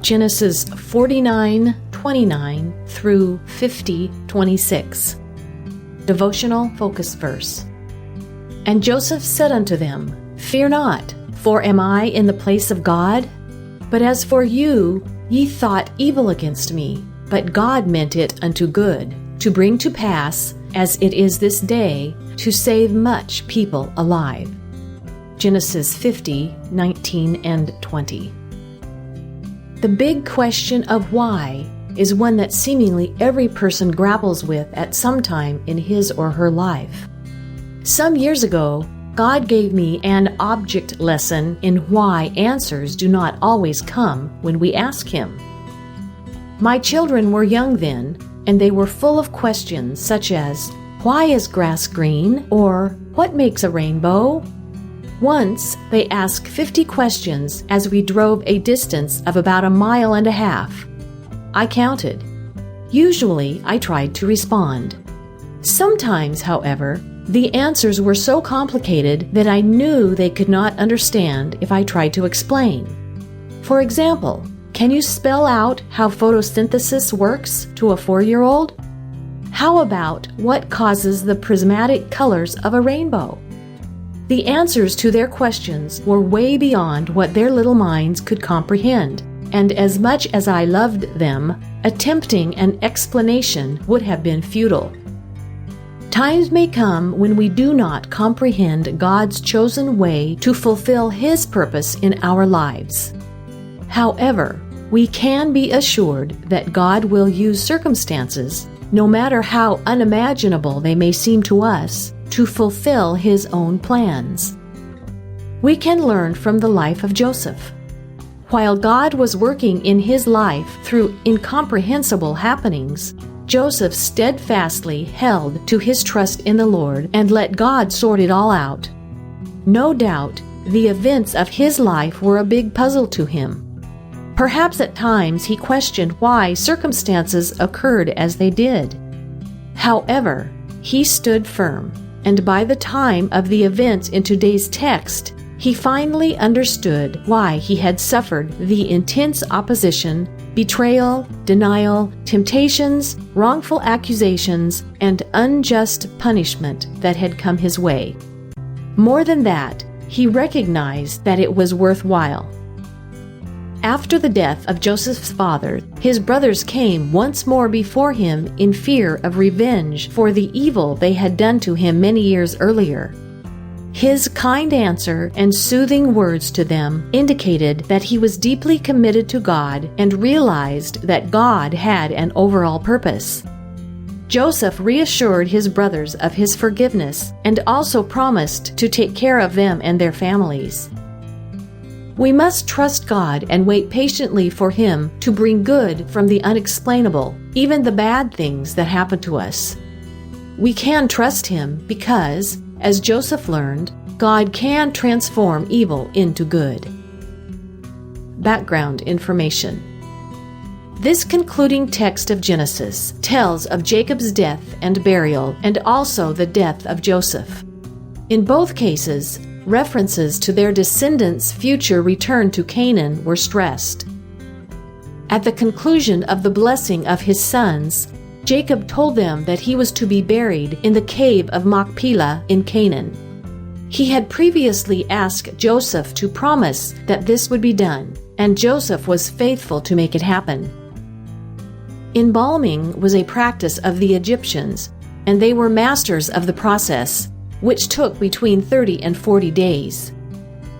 Genesis 49:29 through 50:26. Devotional focus verse. And Joseph said unto them, Fear not, for am I in the place of God? But as for you, ye thought evil against me, but God meant it unto good, to bring to pass, as it is this day, to save much people alive. Genesis 50:19 and 20. The big question of why is one that seemingly every person grapples with at some time in his or her life. Some years ago, God gave me an object lesson in why answers do not always come when we ask Him. My children were young then, and they were full of questions such as, Why is grass green? Or, What makes a rainbow? Once, they asked 50 questions as we drove a distance of about 1.5 miles. I counted. Usually, I tried to respond. Sometimes, however, the answers were so complicated that I knew they could not understand if I tried to explain. For example, can you spell out how photosynthesis works to a 4-year-old? How about what causes the prismatic colors of a rainbow? The answers to their questions were way beyond what their little minds could comprehend, and as much as I loved them, attempting an explanation would have been futile. Times may come when we do not comprehend God's chosen way to fulfill His purpose in our lives. However, we can be assured that God will use circumstances, no matter how unimaginable they may seem to us, to fulfill His own plans. We can learn from the life of Joseph. While God was working in his life through incomprehensible happenings, Joseph steadfastly held to his trust in the Lord and let God sort it all out. No doubt, the events of his life were a big puzzle to him. Perhaps at times he questioned why circumstances occurred as they did. However, he stood firm, and by the time of the events in today's text, he finally understood why he had suffered the intense opposition, betrayal, denial, temptations, wrongful accusations, and unjust punishment that had come his way. More than that, he recognized that it was worthwhile. After the death of Joseph's father, his brothers came once more before him in fear of revenge for the evil they had done to him many years earlier. His kind answer and soothing words to them indicated that he was deeply committed to God and realized that God had an overall purpose. Joseph reassured his brothers of his forgiveness and also promised to take care of them and their families. We must trust God and wait patiently for Him to bring good from the unexplainable, even the bad things that happen to us. We can trust Him because, as Joseph learned, God can transform evil into good. Background information. This concluding text of Genesis tells of Jacob's death and burial and also the death of Joseph. In both cases, references to their descendants' future return to Canaan were stressed. At the conclusion of the blessing of his sons, Jacob told them that he was to be buried in the cave of Machpelah in Canaan. He had previously asked Joseph to promise that this would be done, and Joseph was faithful to make it happen. Embalming was a practice of the Egyptians, and they were masters of the process, which took between 30 and 40 days.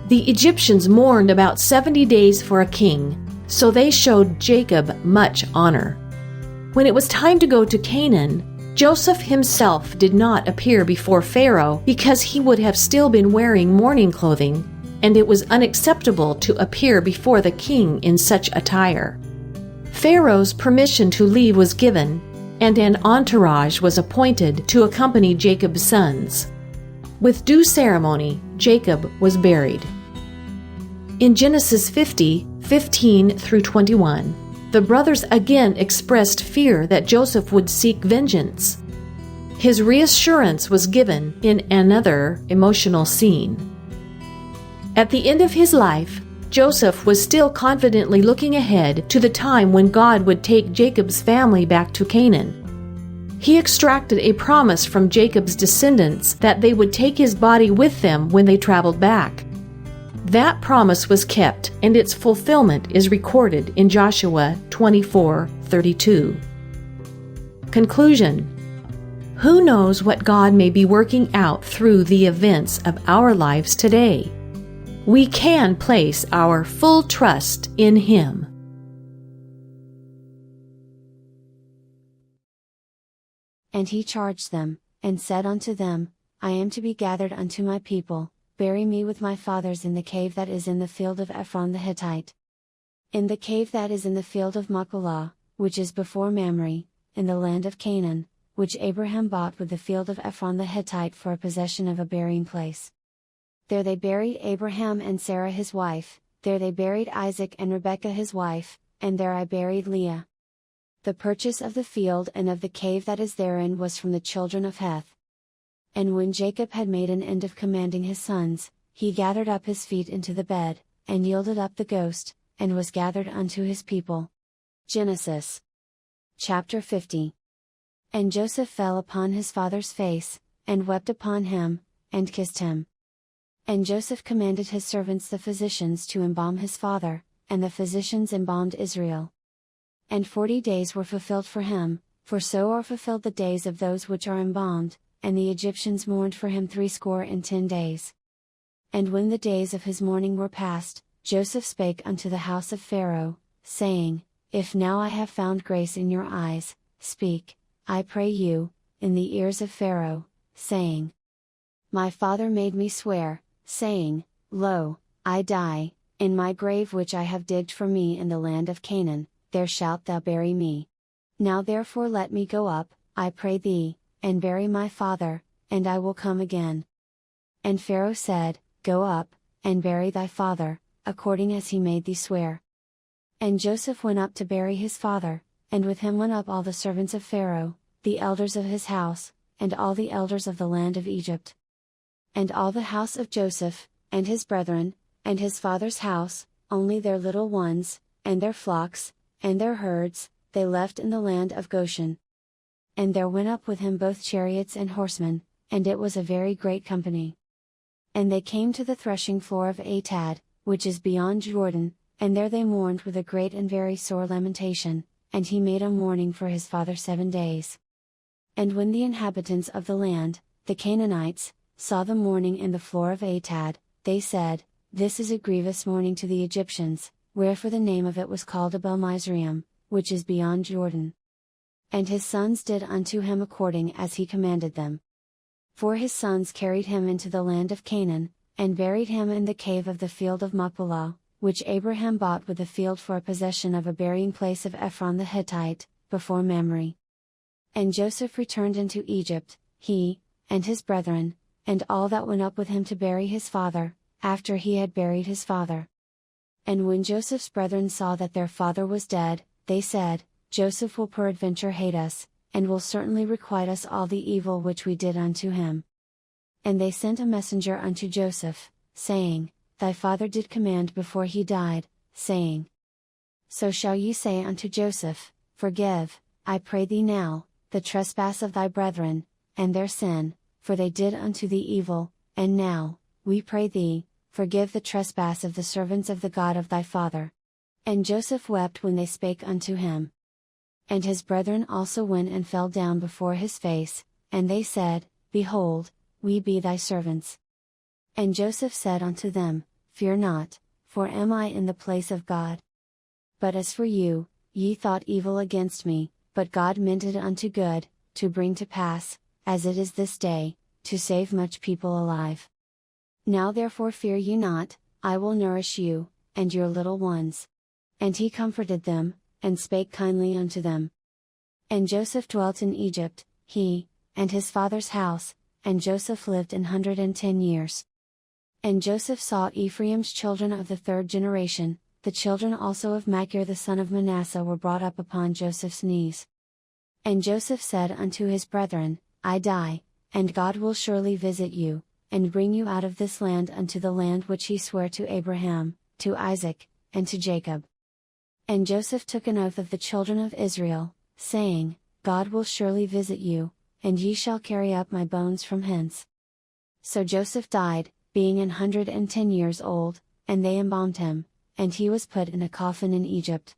The Egyptians mourned about 70 days for a king, so they showed Jacob much honor. When it was time to go to Canaan, Joseph himself did not appear before Pharaoh because he would have still been wearing mourning clothing, and it was unacceptable to appear before the king in such attire. Pharaoh's permission to leave was given, and an entourage was appointed to accompany Jacob's sons. With due ceremony, Jacob was buried. In Genesis 50:15 through 21, the brothers again expressed fear that Joseph would seek vengeance. His reassurance was given in another emotional scene. At the end of his life, Joseph was still confidently looking ahead to the time when God would take Jacob's family back to Canaan. He extracted a promise from Jacob's descendants that they would take his body with them when they traveled back. That promise was kept, and its fulfillment is recorded in Joshua 24:32. Conclusion. Who knows what God may be working out through the events of our lives today? We can place our full trust in Him. And he charged them, and said unto them, I am to be gathered unto my people, bury me with my fathers in the cave that is in the field of Ephron the Hittite. In the cave that is in the field of Machpelah, which is before Mamre, in the land of Canaan, which Abraham bought with the field of Ephron the Hittite for a possession of a burying place. There they buried Abraham and Sarah his wife, there they buried Isaac and Rebekah his wife, and there I buried Leah. The purchase of the field and of the cave that is therein was from the children of Heth. And when Jacob had made an end of commanding his sons, he gathered up his feet into the bed, and yielded up the ghost, and was gathered unto his people. Genesis chapter 50. And Joseph fell upon his father's face, and wept upon him, and kissed him. And Joseph commanded his servants the physicians to embalm his father, and the physicians embalmed Israel. And 40 days were fulfilled for him, for so are fulfilled the days of those which are embalmed, and the Egyptians mourned for him 60 days. And when the days of his mourning were past, Joseph spake unto the house of Pharaoh, saying, If now I have found grace in your eyes, speak, I pray you, in the ears of Pharaoh, saying, My father made me swear, saying, Lo, I die, in my grave which I have digged for me in the land of Canaan, there shalt thou bury me. Now therefore let me go up, I pray thee, and bury my father, and I will come again. And Pharaoh said, Go up, and bury thy father, according as he made thee swear. And Joseph went up to bury his father, and with him went up all the servants of Pharaoh, the elders of his house, and all the elders of the land of Egypt. And all the house of Joseph, and his brethren, and his father's house, only their little ones, and their flocks, and their herds, they left in the land of Goshen. And there went up with him both chariots and horsemen, and it was a very great company. And they came to the threshing floor of Atad, which is beyond Jordan, and there they mourned with a great and very sore lamentation, and he made a mourning for his father 7 days. And when the inhabitants of the land, the Canaanites, saw the mourning in the floor of Atad, they said, This is a grievous mourning to the Egyptians, wherefore the name of it was called Abel Mizraim, which is beyond Jordan. And his sons did unto him according as he commanded them. For his sons carried him into the land of Canaan, and buried him in the cave of the field of Machpelah, which Abraham bought with the field for a possession of a burying place of Ephron the Hittite, before Mamre. And Joseph returned into Egypt, he, and his brethren, and all that went up with him to bury his father, after he had buried his father. And when Joseph's brethren saw that their father was dead, they said, Joseph will peradventure hate us, and will certainly requite us all the evil which we did unto him. And they sent a messenger unto Joseph, saying, Thy father did command before he died, saying, So shall ye say unto Joseph, Forgive, I pray thee now, the trespass of thy brethren, and their sin, for they did unto thee evil, and now, we pray thee, forgive the trespass of the servants of the God of thy father. And Joseph wept when they spake unto him. And his brethren also went and fell down before his face, and they said, Behold, we be thy servants. And Joseph said unto them, Fear not, for am I in the place of God? But as for you, ye thought evil against me, but God meant it unto good, to bring to pass, as it is this day, to save much people alive. Now therefore fear ye not, I will nourish you, and your little ones. And he comforted them, and spake kindly unto them. And Joseph dwelt in Egypt, he, and his father's house, and Joseph lived 110 years. And Joseph saw Ephraim's children of the 3rd generation, the children also of Machir the son of Manasseh were brought up upon Joseph's knees. And Joseph said unto his brethren, I die, and God will surely visit you, and bring you out of this land unto the land which he sware to Abraham, to Isaac, and to Jacob. And Joseph took an oath of the children of Israel, saying, God will surely visit you, and ye shall carry up my bones from hence. So Joseph died, being 110 years old, and they embalmed him, and he was put in a coffin in Egypt.